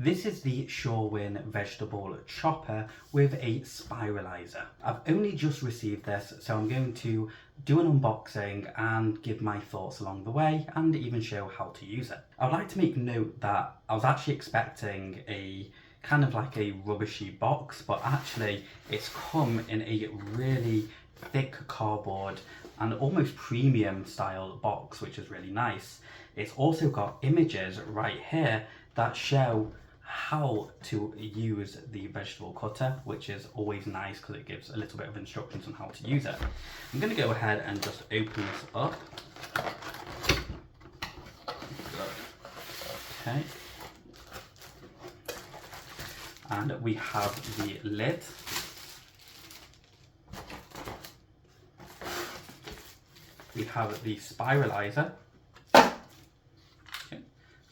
This is the SUREWIN Vegetable Chopper with a spiralizer. I've only just received this, so I'm going to do an unboxing and give my thoughts along the way and even show how to use it. I'd like to make note that I was actually expecting a kind of like a rubbishy box, but actually it's come in a really thick cardboard and almost premium style box, which is really nice. It's also got images right here that show how to use the vegetable cutter, which is always nice because it gives a little bit of instructions on how to use it. I'm going to go ahead and just open this up. Okay. And we have the lid. We have the spiralizer. Okay.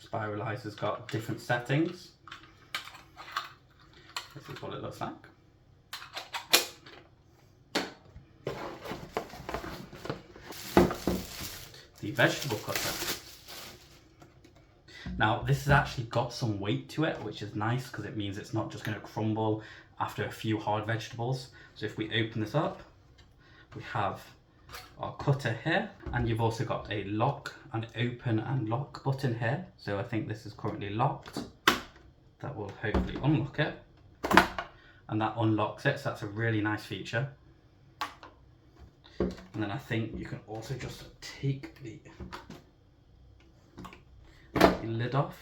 Spiralizer's got different settings. This is what it looks like. The vegetable cutter. Now this has actually got some weight to it, which is nice because it means it's not just going to crumble after a few hard vegetables. So if we open this up, we have our cutter here, and you've also got a lock and open and lock button here. So I think this is currently locked. That will hopefully unlock it, and that unlocks it, so that's a really nice feature. And then I think you can also just take the lid off.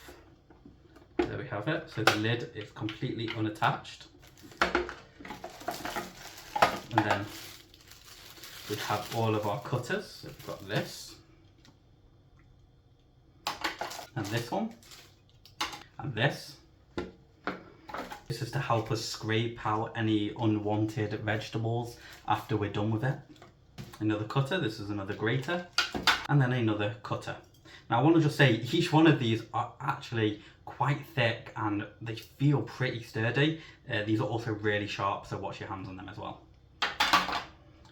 There we have it. So the lid is completely unattached, and then we have all of our cutters. So we've got this, and this one, and this. This is to help us scrape out any unwanted vegetables after we're done with it. Another cutter, this is another grater, and then another cutter. Now I want to just say each one of these are actually quite thick and they feel pretty sturdy. These are also really sharp, so watch your hands on them as well.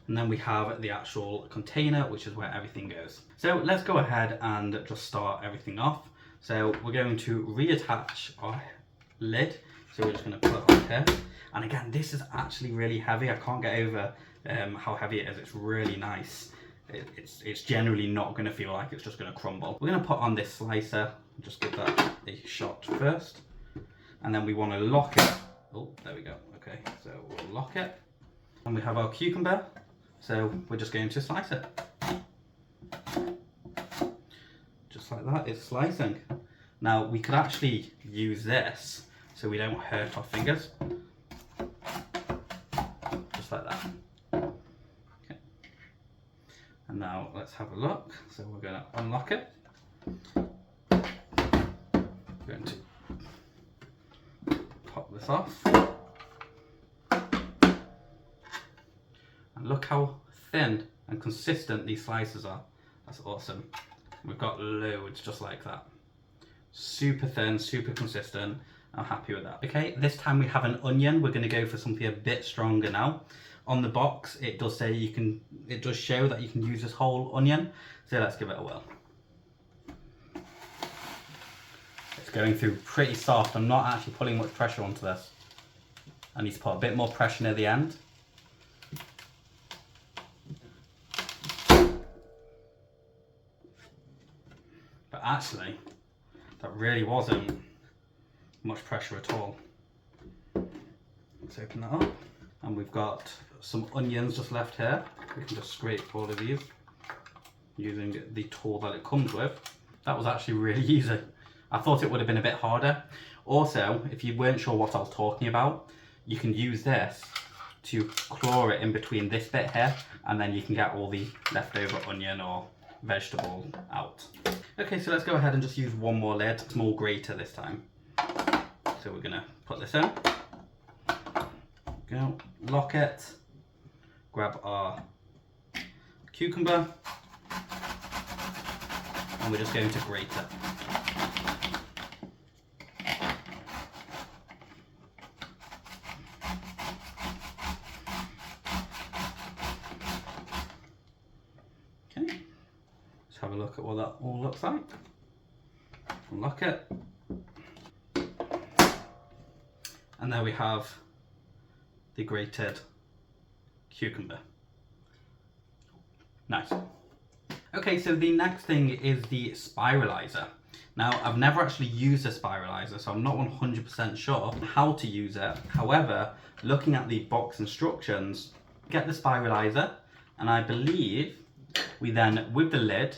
And then we have the actual container, which is where everything goes. So let's go ahead and just start everything off. So we're going to reattach our lid. So we're just going to put it on here. And again, this is actually really heavy. I can't get over how heavy it is. It's really nice. It's generally not going to feel like it's just going to crumble. We're going to put on this slicer. Just give that a shot first. And then we want to lock it. Oh, there we go. Okay, so we'll lock it. And we have our cucumber. So we're just going to slice it. Just like that, it's slicing. Now we could actually use this so we don't hurt our fingers. Just like that. Okay. And now let's have a look. So we're going to unlock it. We're going to pop this off. And look how thin and consistent these slices are. That's awesome. We've got loads just like that. Super thin, super consistent. I'm happy with that. Okay, this time we have an onion. We're going to go for something a bit stronger now. On the box, it does say it does show that you can use this whole onion. So let's give it a whirl. It's going through pretty soft. I'm not actually putting much pressure onto this. I need to put a bit more pressure near the end. But actually, that really wasn't much pressure at all. Let's open that up. And we've got some onions just left here. We can just scrape all of these using the tool that it comes with. That was actually really easy. I thought it would have been a bit harder. Also, if you weren't sure what I was talking about, you can use this to claw it in between this bit here, and then you can get all the leftover onion or vegetable out. Okay, so let's go ahead and just use one more lid, small grater this time. So we're gonna put this in, go, lock it, grab our cucumber, and we're just going to grate it. Okay, let's have a look at what that all looks like. Unlock it. And there we have the grated cucumber. Nice. Okay, so the next thing is the spiralizer. Now, I've never actually used a spiralizer, so I'm not 100% sure how to use it. However, looking at the box instructions, get the spiralizer, and I believe we then, with the lid,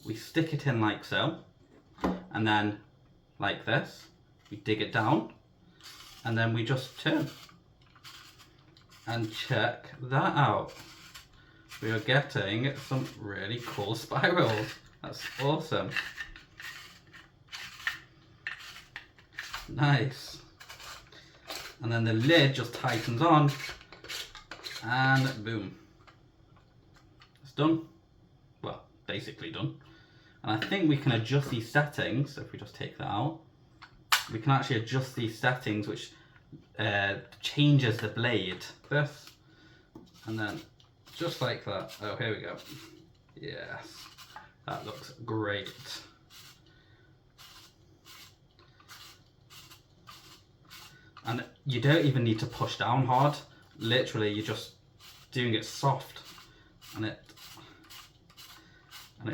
we stick it in like so, and then like this, we dig it down, and then we just turn. And check that out. We are getting some really cool spirals. That's awesome. Nice. And then the lid just tightens on, and boom. It's done. Well, basically done. And I think we can adjust these settings. So if we just take that out, we can actually adjust these settings, which changes the blade. This, and then just like that. Oh, here we go. Yes, that looks great. And you don't even need to push down hard. Literally, you're just doing it soft, and it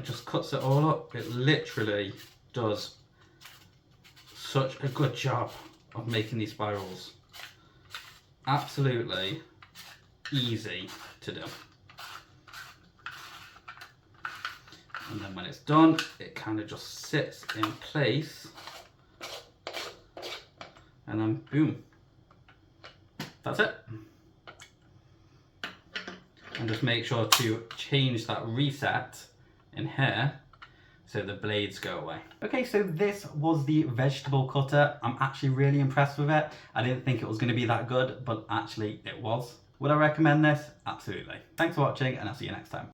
just cuts it all up. It literally does such a good job of making these spirals. Absolutely easy to do. And then when it's done, it kind of just sits in place, and then boom, that's it. And just make sure to change that reset in here so the blades go away. Okay, so this was the vegetable cutter. I'm actually really impressed with it. I didn't think it was going to be that good, but actually it was. Would I recommend this? Absolutely. Thanks for watching, and I'll see you next time.